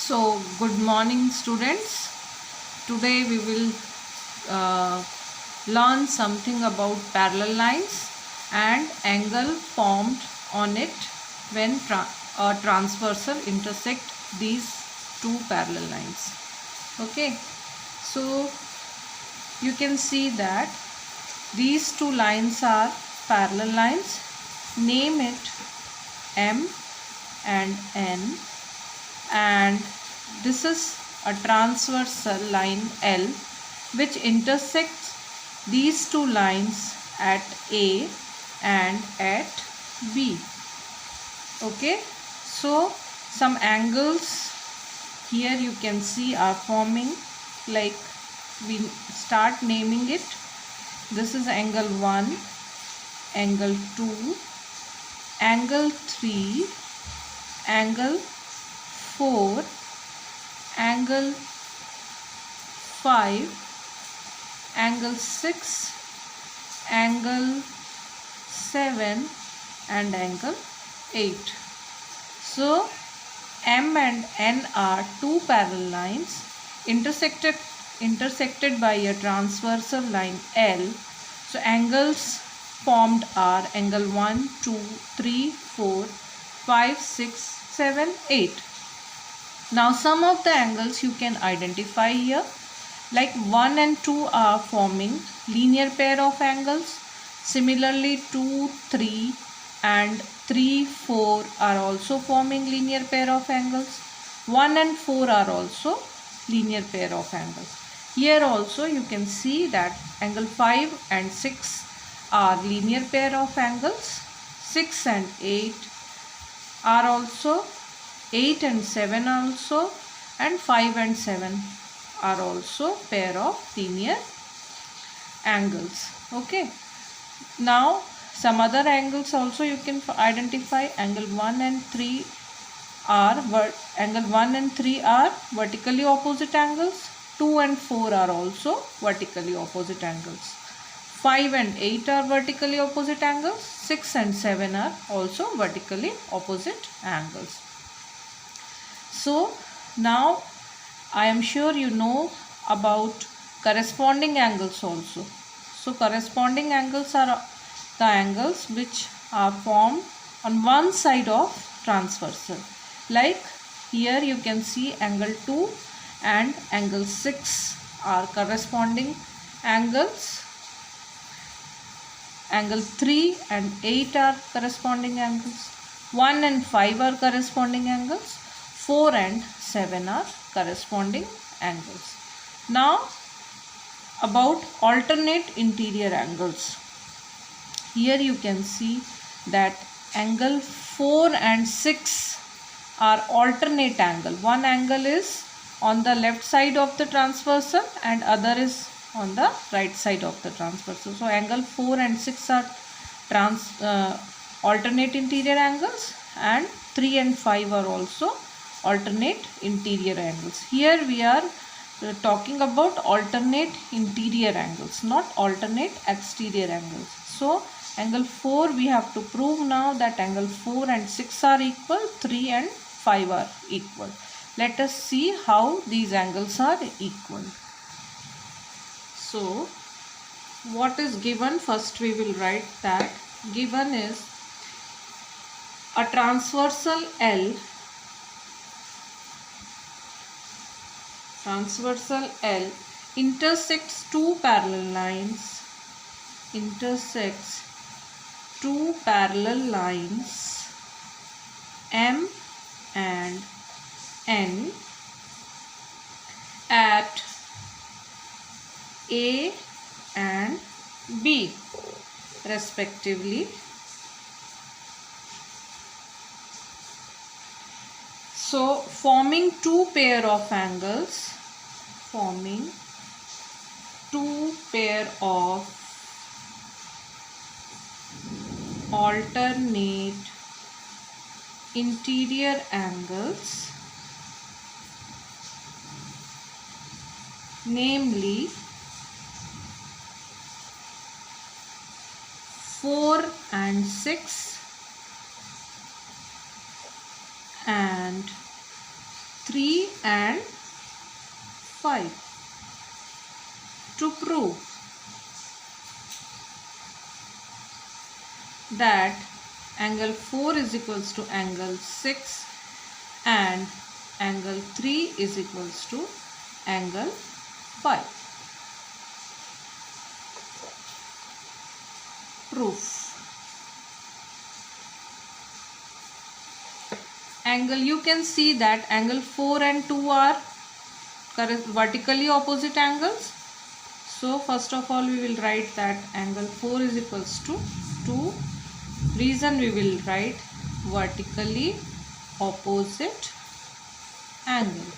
So, good morning, students. Today we will learn something about parallel lines and angle formed on it when a transversal intersect these two parallel lines. Okay, so you can see that these two lines are parallel lines. Name it M and N, and this is a transversal line L which intersects these two lines at A and at B. Okay, so some angles here you can see are forming, like we start naming it. This is angle 1, angle 2, angle 3, angle 4, angle 5, angle 6, angle 7 and angle 8. So M and N are two parallel lines intersected by a transversal line L. So angles formed are angle 1, 2, 3, 4, 5, 6, 7, 8. Now some of the angles you can identify here, like 1 and 2 are forming linear pair of angles. Similarly 2, 3 and 3, 4 are also forming linear pair of angles. 1 and 4 are also linear pair of angles. Here also you can see that angle 5 and 6 are linear pair of angles. 6 and 8 are also, 8 and 7 also, and 5 and 7 are also pair of linear angles. Okay, now some other angles also you can identify. Angle 1 and 3 are vertically opposite angles. 2 and 4 are also vertically opposite angles. 5 and 8 are vertically opposite angles. 6 and 7 are also vertically opposite angles. So now I am sure you know about corresponding angles also. So corresponding angles are the angles which are formed on one side of transversal. Like here you can see angle 2 and angle 6 are corresponding angles. Angle 3 and 8 are corresponding angles. 1 and 5 are corresponding angles. 4 and 7 are corresponding angles. Now about alternate interior angles. Here you can see that angle 4 and 6 are alternate angle. One angle is on the left side of the transversal and other is on the right side of the transversal. So angle 4 and 6 are alternate interior angles, and 3 and 5 are also alternate interior angles. Here we are talking about alternate interior angles, not alternate exterior angles. So angle 4 we have to prove now that angle 4 and 6 are equal, 3 and 5 are equal. Let us see how these angles are equal. So what is given? First we will write that given is a transversal L intersects two parallel lines M and N at A and B respectively. So forming two pair of angles, alternate interior angles, namely 4 and 6 and 3 3 and 5. To prove that angle 4 is equals to angle 6 and angle 3 is equals to angle 5. Proof. Angle, you can see that angle 4 and 2 are vertically opposite angles. So first of all we will write that angle 4 is equals to 2. Reason we will write vertically opposite angle.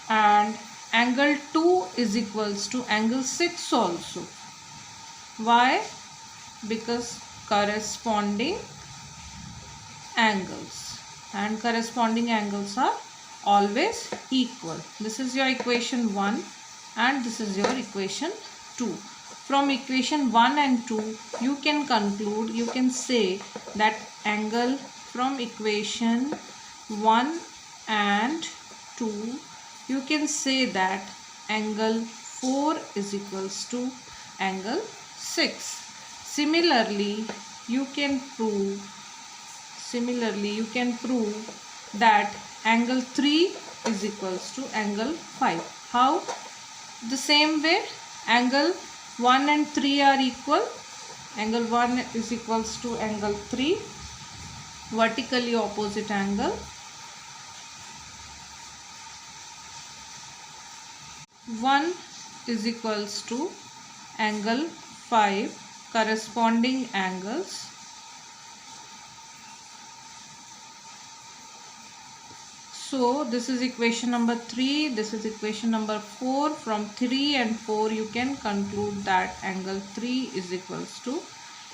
And angle 2 is equals to angle 6 also. Why? Because corresponding angles, and corresponding angles are always equal. This is your equation 1 and this is your equation 2. From equation 1 and 2 you can conclude, you can say that angle from equation 1 and 2, you can say that angle 4 is equals to angle 6. Similarly you can prove that angle 3 is equals to angle 5. How? The same way, angle 1 and 3 are equal. Angle 1 is equals to angle 3, vertically opposite angle. 1 is equals to angle 5, corresponding angles. So this is equation number 3, this is equation number 4. From 3 and 4 you can conclude that angle 3 is equals to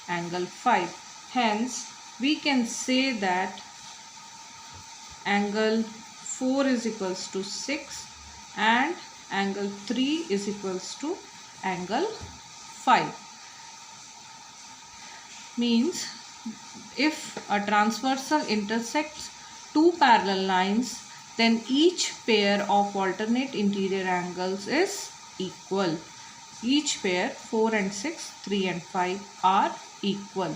angle 5. Hence we can say that angle 4 is equals to 6 and angle 3 is equals to angle 5. Means if a transversal intersects two parallel lines, then each pair of alternate interior angles is equal. Each pair, 4 and 6, 3 and 5 are equal.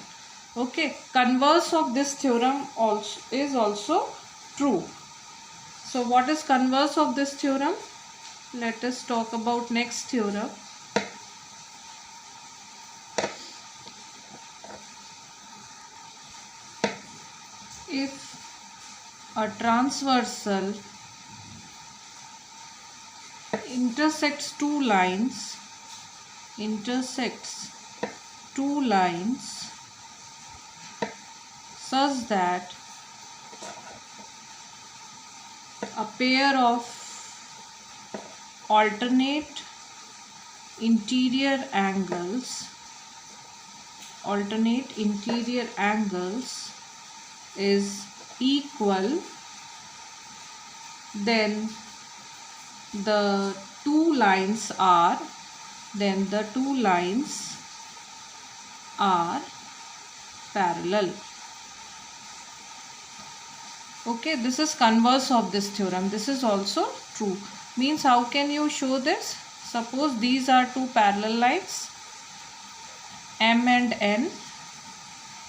Okay, converse of this theorem is also true. So what is converse of this theorem? Let us talk about next theorem. If a transversal intersects two lines such that a pair of alternate interior angles is equal, then the two lines are parallel. Okay, this is converse of this theorem. This is also true. Means how can you show this? Suppose these are two parallel lines, M and N,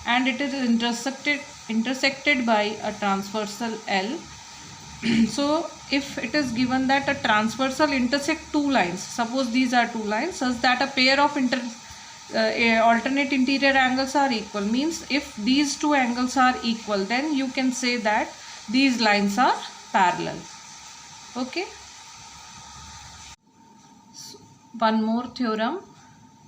and it is intersected by a transversal L. So if it is given that a transversal intersect two lines, suppose these are two lines, such that a pair of alternate interior angles are equal, means if these two angles are equal, then you can say that these lines are parallel. Okay. So, one more theorem.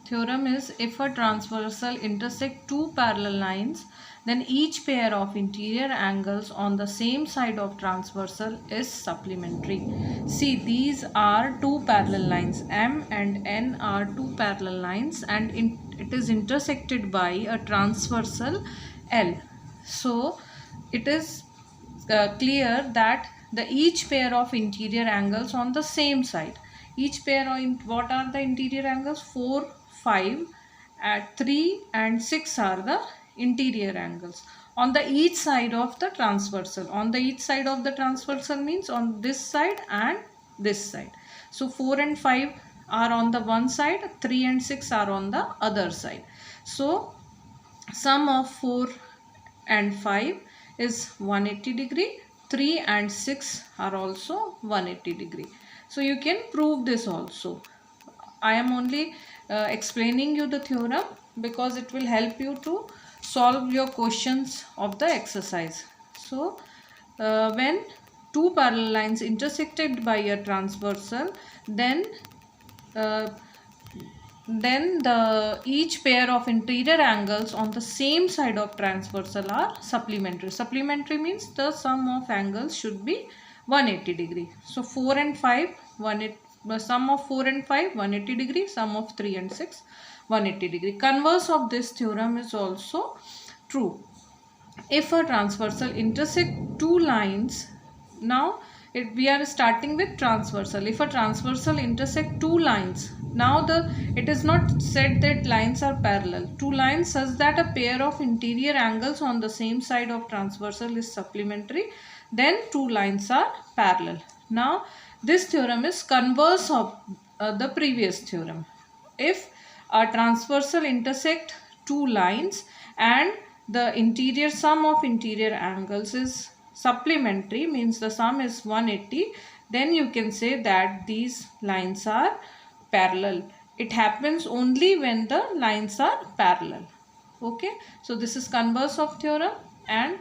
Theorem is, if a transversal intersect two parallel lines, then each pair of interior angles on the same side of transversal is supplementary. See, these are two parallel lines. M and N are two parallel lines, and it is intersected by a transversal L. So it is clear that each pair of interior angles on the same side. Each pair, what are the interior angles? 4, 5, 3 and 6 are the interior angles. on the each side of the transversal. On the each side of the transversal means on this side and this side. So 4 and 5 are on the one side, 3 and 6 are on the other side. So sum of 4 and 5 is 180 degree. 3 and 6 are also 180 degree. So you can prove this also. I am only explaining you the theorem because it will help you to solve your questions of the exercise. So when two parallel lines intersected by a transversal, then each pair of interior angles on the same side of transversal are supplementary. Supplementary means the sum of angles should be 180 degree. So 4 and 5, sum of 4 and 5 180 degree, sum of 3 and 6 180 degree. Converse of this theorem is also true. If a transversal intersect two lines, now we are starting with transversal. If a transversal intersect two lines, now it is not said that lines are parallel. Two lines such that a pair of interior angles on the same side of transversal is supplementary, then two lines are parallel. Now this theorem is converse of the previous theorem. If a transversal intersect two lines and the interior sum of interior angles is supplementary, means the sum is 180, then you can say that these lines are parallel. It happens only when the lines are parallel. Okay, so this is converse of theorem, and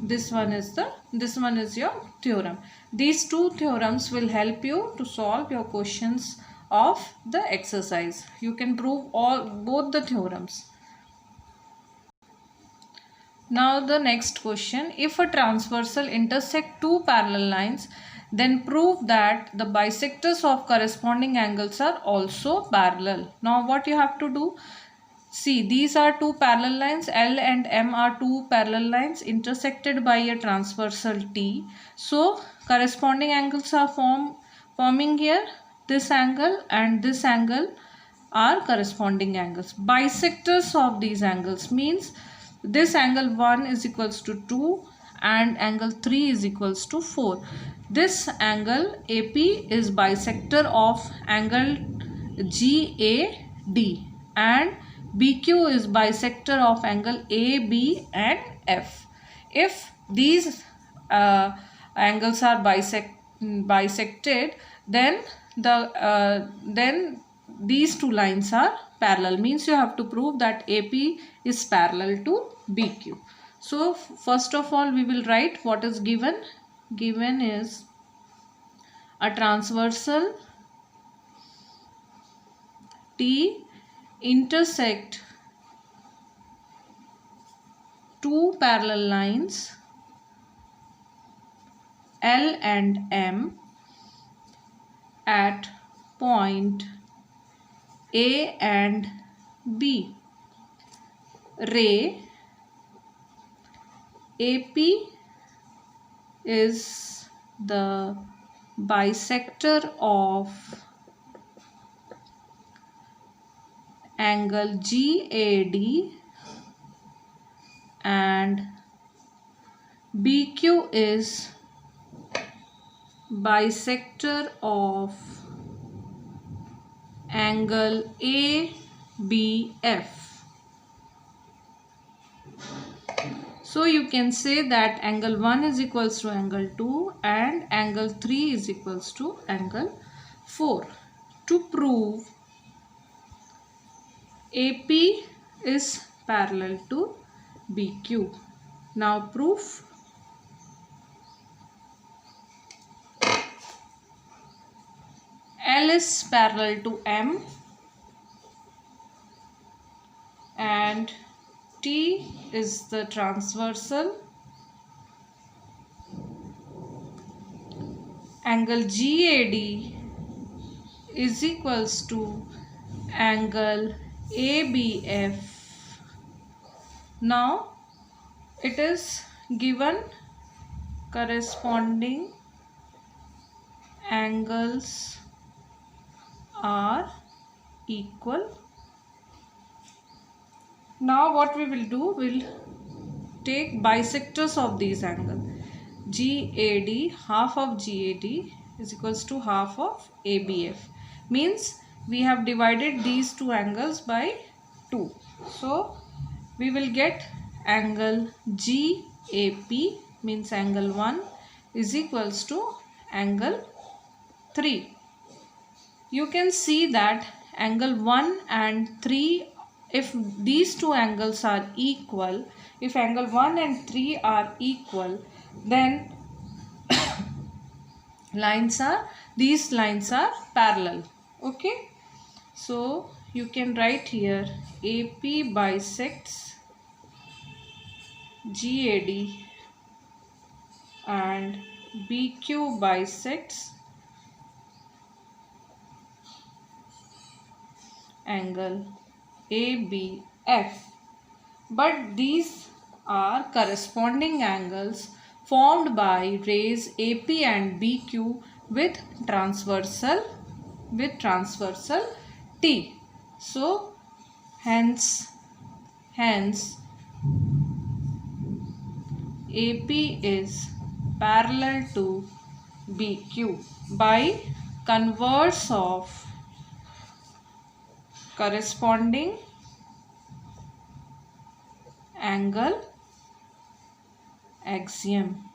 this one is your theorem. These two theorems will help you to solve your questions of the exercise. You can prove both the theorems. Now the next question, if a transversal intersect two parallel lines, then prove that the bisectors of corresponding angles are also parallel. Now what you have to do, see, these are two parallel lines. L and M are two parallel lines intersected by a transversal T. So corresponding angles are forming here. This angle and this angle are corresponding angles. Bisectors of these angles means this angle 1 is equals to 2 and angle 3 is equals to 4. This angle AP is bisector of angle GAD and BQ is bisector of angle AB and F. If these angles are bisected, then these two lines are parallel, means you have to prove that AP is parallel to BQ. So first of all we will write what is given. Given is a transversal T intersect two parallel lines L and M at point A and B. Ray AP is the bisector of angle GAD and BQ is bisector of angle ABF. So you can say that angle 1 is equals to angle 2 and angle 3 is equals to angle 4. To prove AP is parallel to BQ. Now proof. L is parallel to M and T is the transversal. Angle GAD is equals to angle ABF. Now it is given corresponding angles are equal. Now what we will do, we'll take bisectors of these angles. GAD, half of GAD is equals to half of ABF. Means we have divided these two angles by 2. So we will get angle GAP, means angle 1 is equals to angle 3. You can see that angle 1 and 3, if these two angles are equal, if angle 1 and 3 are equal, then these lines are parallel. Okay, so you can write here AP bisects GAD and BQ bisects angle ABF. But these are corresponding angles formed by rays AP and BQ with transversal T. So hence AP is parallel to BQ by converse of corresponding angle axiom.